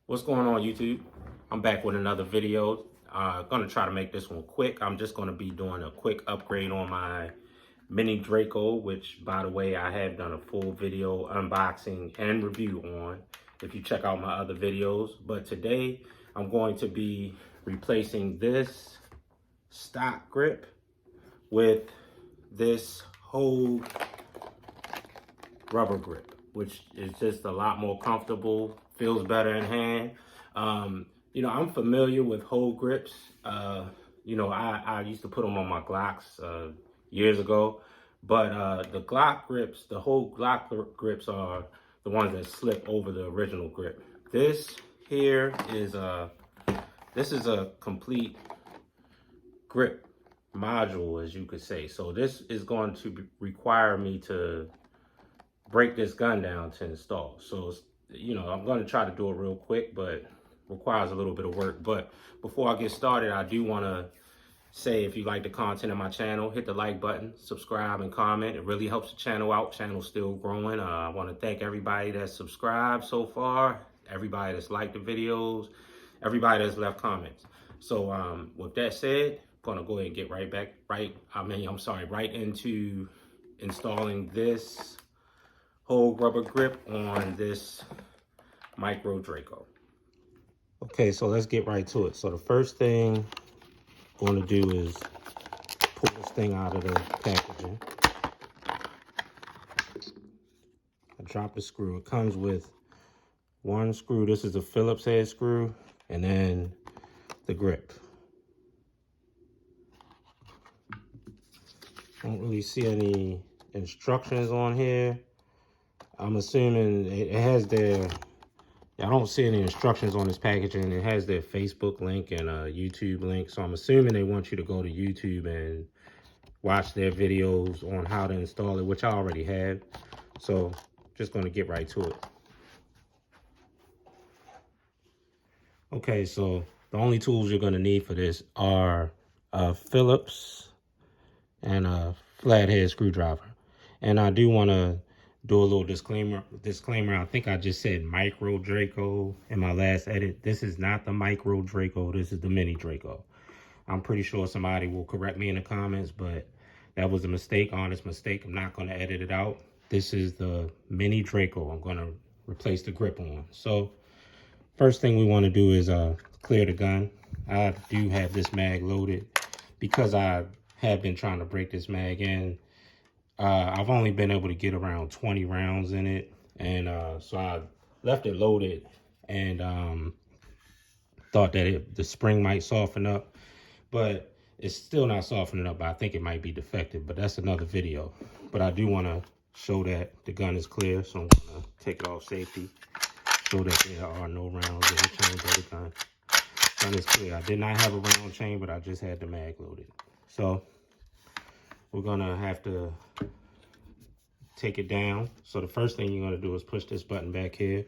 What's going on, YouTube? I'm back with another video. Gonna try to make this one quick. I'm just gonna be doing a quick upgrade on my Mini Draco, which, by the way, I have done a full video unboxing and review on if you check out my other videos. But today I'm going to be replacing this stock grip with this Hogue rubber grip, which is just a lot more comfortable, feels better in hand. I'm familiar with Hogue grips. I used to put them on my Glocks years ago, but the Glock grips, the Hogue Glock grips are the ones that slip over the original grip. This here is a complete grip module, as you could say. So this is going to require me to break this gun down to install. So, I'm going to try to do it real quick, but requires a little bit of work. But before I get started, I do want to say, if you like the content of my channel, hit the like button, subscribe, and comment. It really helps the channel out. Channel's still growing. I want to thank everybody that's subscribed so far, everybody that's liked the videos, everybody that's left comments. So with that said, I'm going to go ahead and get right into installing this Hogue rubber grip on this Micro Draco. Okay, so let's get right to it. So the first thing I'm going to do is pull this thing out of the packaging. I drop the screw. It comes with one screw. This is a Phillips head screw, and then the grip. I don't really see any instructions on here. I'm assuming it has their, I don't see any instructions on this packaging. It has their Facebook link and a YouTube link. So I'm assuming they want you to go to YouTube and watch their videos on how to install it, which I already have. So just going to get right to it. Okay, so the only tools you're going to need for this are a Phillips and a flathead screwdriver. And I do want to do a little disclaimer. I think I just said Micro Draco in my last edit. This is not the Micro Draco. This is the Mini Draco. I'm pretty sure somebody will correct me in the comments, but that was a mistake, honest mistake. I'm not going to edit it out. This is the Mini Draco. I'm going to replace the grip on. So first thing we want to do is clear the gun. I do have this mag loaded because I have been trying to break this mag in. I've only been able to get around 20 rounds in it, and so I left it loaded and thought that the spring might soften up, but it's still not softening up. I think it might be defective, but that's another video. But I do want to show that the gun is clear, so I'm going to take it off safety, show that there are no rounds in the chain of the gun. Gun is clear. I did not have a round chain, but I just had the mag loaded. So we're gonna have to take it down. So the first thing you're gonna do is push this button back here.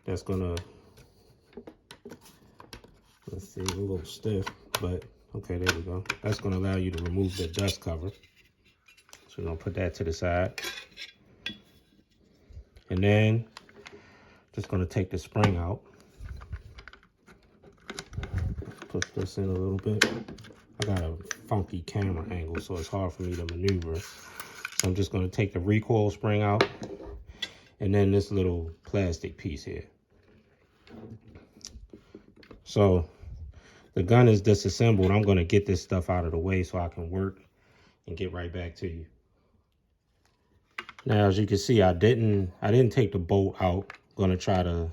That's gonna, let's see, a little stiff, but okay, there we go. That's gonna allow you to remove the dust cover. So we're gonna put that to the side. And then just gonna take the spring out. Push this in a little bit. I got a funky camera angle, so it's hard for me to maneuver. So I'm just going to take the recoil spring out, and then this little plastic piece here. So the gun is disassembled. I'm going to get this stuff out of the way so I can work and get right back to you. Now, as you can see, I didn't take the bolt out. I'm going to try to,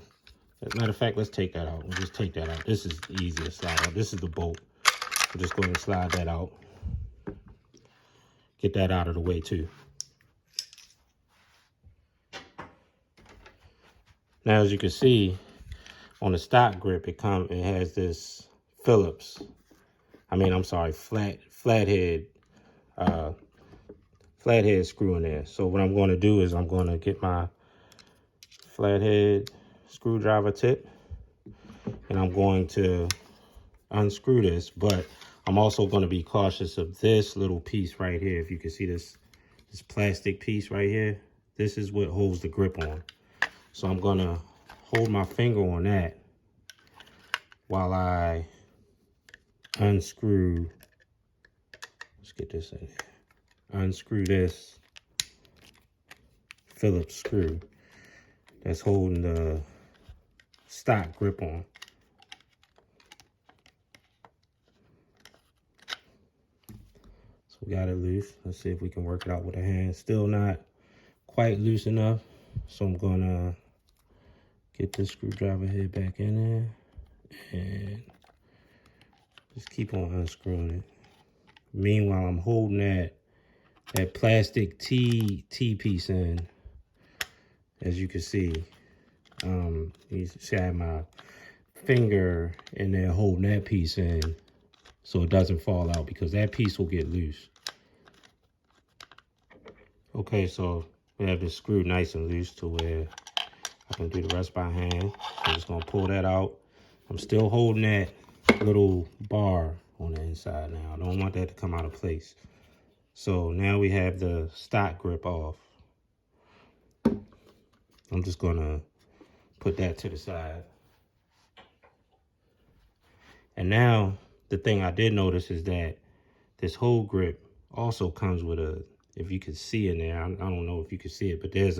as a matter of fact, let's take that out. We'll just take that out. This is easy to slide out. This is the bolt. I'm just going to slide that out. Get that out of the way too. Now, as you can see, on the stock grip, it has this Phillips. Flathead screw in there. So what I'm going to do is I'm going to get my flathead screwdriver tip, and I'm going to unscrew this, but I'm also going to be cautious of this little piece right here. If you can see this plastic piece right here, this is what holds the grip on. So I'm going to hold my finger on that while I unscrew, let's get this in there, unscrew this Phillips screw that's holding the stock grip on. So we got it loose. Let's see if we can work it out with a hand. Still not quite loose enough. So I'm gonna get this screwdriver head back in there and just keep on unscrewing it. Meanwhile, I'm holding that plastic T piece in. As you can see, you see I have my finger in there holding that piece in so it doesn't fall out, because that piece will get loose. Okay, so we have this screw nice and loose to where I can do the rest by hand. I'm just gonna pull that out. I'm still holding that little bar on the inside now. I don't want that to come out of place. So now we have the stock grip off. I'm just gonna put that to the side. And now the thing I did notice is that this Hogue grip also comes with a, if you can see in there, I don't know if you can see it, but there's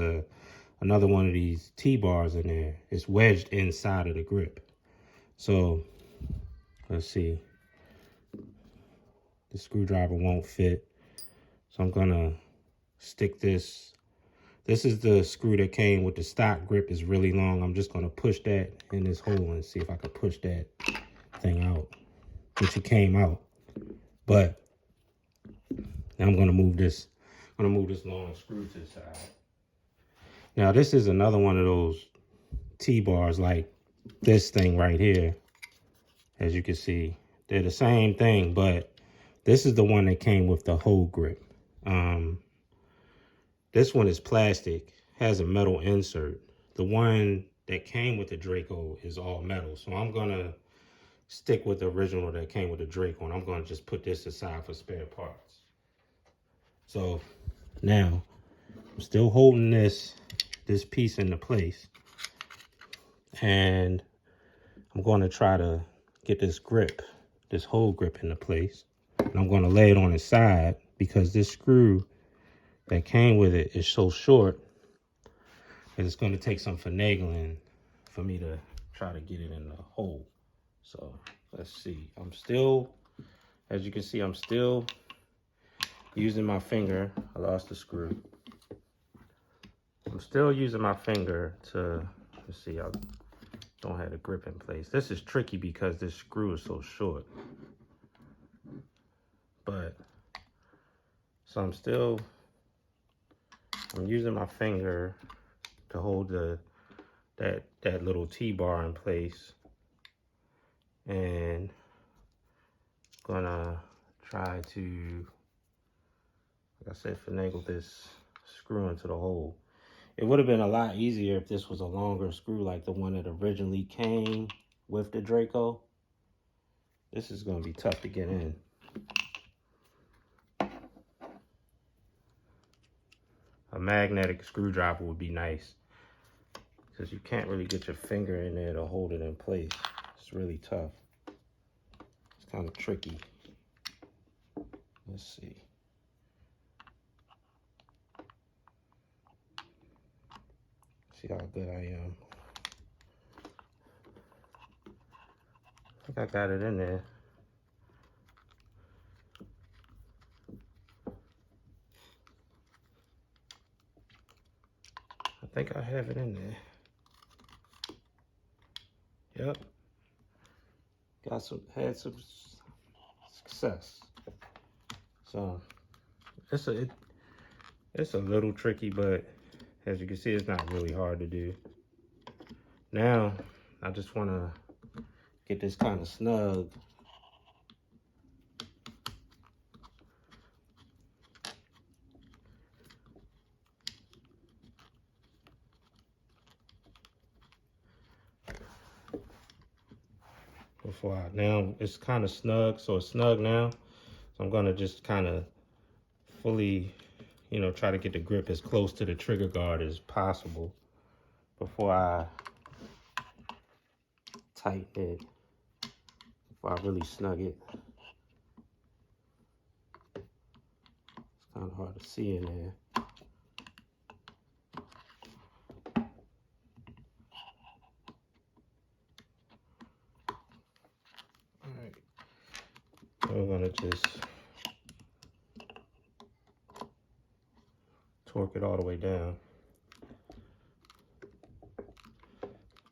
another one of these T-bars in there. It's wedged inside of the grip. So let's see. The screwdriver won't fit. So I'm gonna stick this. This is the screw that came with the stock grip. Is really long. I'm just gonna push that in this hole and see if I can push that thing out, which it came out. But now I'm gonna move this. I'm gonna move this long screw to the side. Now this is another one of those T-bars like this thing right here. As you can see, they're the same thing, but this is the one that came with the Hogue grip. This one is plastic, has a metal insert. The one that came with the Draco is all metal. So I'm gonna stick with the original that came with the Draco, and I'm gonna just put this aside for spare parts. So now I'm still holding this piece into place, and I'm gonna try to get this grip, this Hogue grip into place. And I'm gonna lay it on its side because this screw that came with it is so short that it's gonna take some finagling for me to try to get it in the hole. So let's see. I'm still, as you can see, I'm still using my finger. I lost the screw. I'm still using my finger to, let's see, I don't have the grip in place. This is tricky because this screw is so short. But, so I'm using my finger to hold that little T-bar in place. And gonna try to, like I said, finagle this screw into the hole. It would have been a lot easier if this was a longer screw like the one that originally came with the Draco. This is gonna be tough to get in. A magnetic screwdriver would be nice, because you can't really get your finger in there to hold it in place. It's really tough. It's kind of tricky. Let's see. See how good I am. I think I got it in there. I think I have it in there. Yep. Had some success. So it's a little tricky, but as you can see, it's not really hard to do. Now I just want to get this kind of snug. Now it's kind of snug, so it's snug now. So I'm gonna just kind of fully, try to get the grip as close to the trigger guard as possible before I tighten it if I really snug it. It's kind of hard to see in there. All right, we're gonna just torque it all the way down.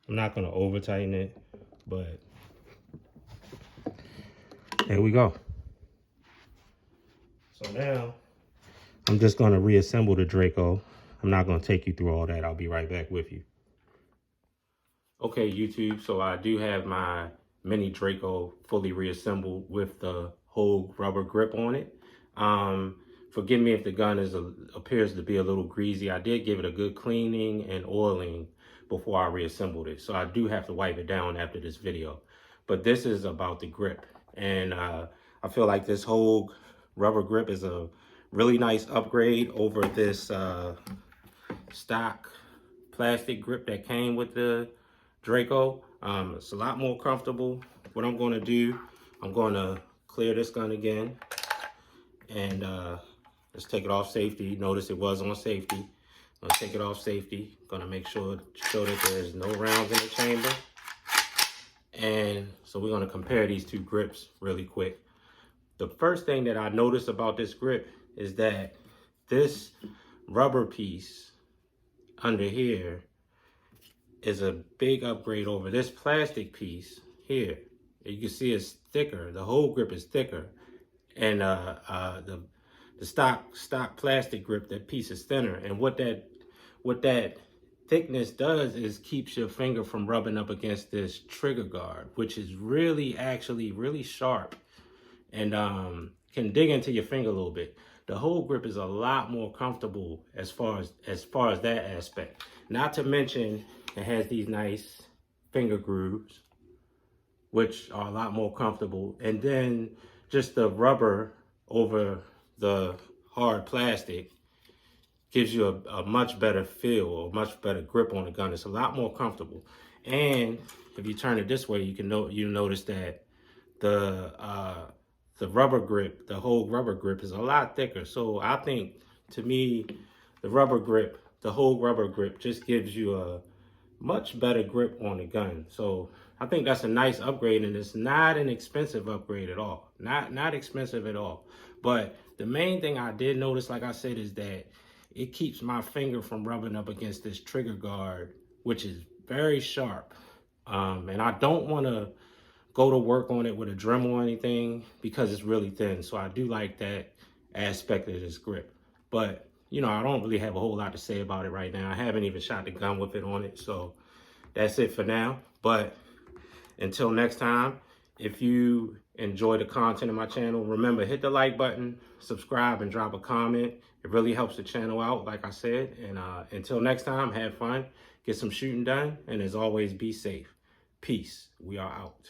I'm not gonna over tighten it, but there we go. So now I'm just gonna reassemble the Draco. I'm not gonna take you through all that. I'll be right back with you. Okay, YouTube, so I do have my Mini Draco fully reassembled with the Hogue rubber grip on it. Forgive me if the gun appears to be a little greasy. I did give it a good cleaning and oiling before I reassembled it. So I do have to wipe it down after this video. But this is about the grip. And I feel like this Hogue rubber grip is a really nice upgrade over this stock plastic grip that came with the Draco. It's a lot more comfortable. What I'm gonna do, I'm gonna clear this gun again and let's take it off safety. Notice it was on safety. I'm gonna take it off safety. Gonna make sure that there's no rounds in the chamber. And so we're gonna compare these two grips really quick. The first thing that I noticed about this grip is that this rubber piece under here is a big upgrade over this plastic piece here. You can see it's thicker. The whole grip is thicker, and the stock plastic grip, that piece is thinner. And what that thickness does is keeps your finger from rubbing up against this trigger guard, which is actually really sharp and can dig into your finger a little bit. The whole grip is a lot more comfortable as far as that aspect. Not to mention it has these nice finger grooves, which are a lot more comfortable. And then just the rubber over the hard plastic gives you a much better feel, or much better grip on the gun. It's a lot more comfortable. And if you turn it this way, you notice that the rubber grip, the whole rubber grip, is a lot thicker. So I think, to me, the whole rubber grip just gives you a much better grip on the gun. So I think that's a nice upgrade, and it's not an expensive upgrade at all. Not expensive at all. But the main thing I did notice, like I said, is that it keeps my finger from rubbing up against this trigger guard, which is very sharp. And I don't want to go to work on it with a Dremel or anything because it's really thin. So I do like that aspect of this grip. But, you know, I don't really have a whole lot to say about it right now. I haven't even shot the gun with it on it. So that's it for now. But until next time, if you enjoy the content of my channel, remember, hit the like button, subscribe, and drop a comment. It really helps the channel out, like I said. And until next time, have fun, get some shooting done, and as always, be safe. Peace. We are out.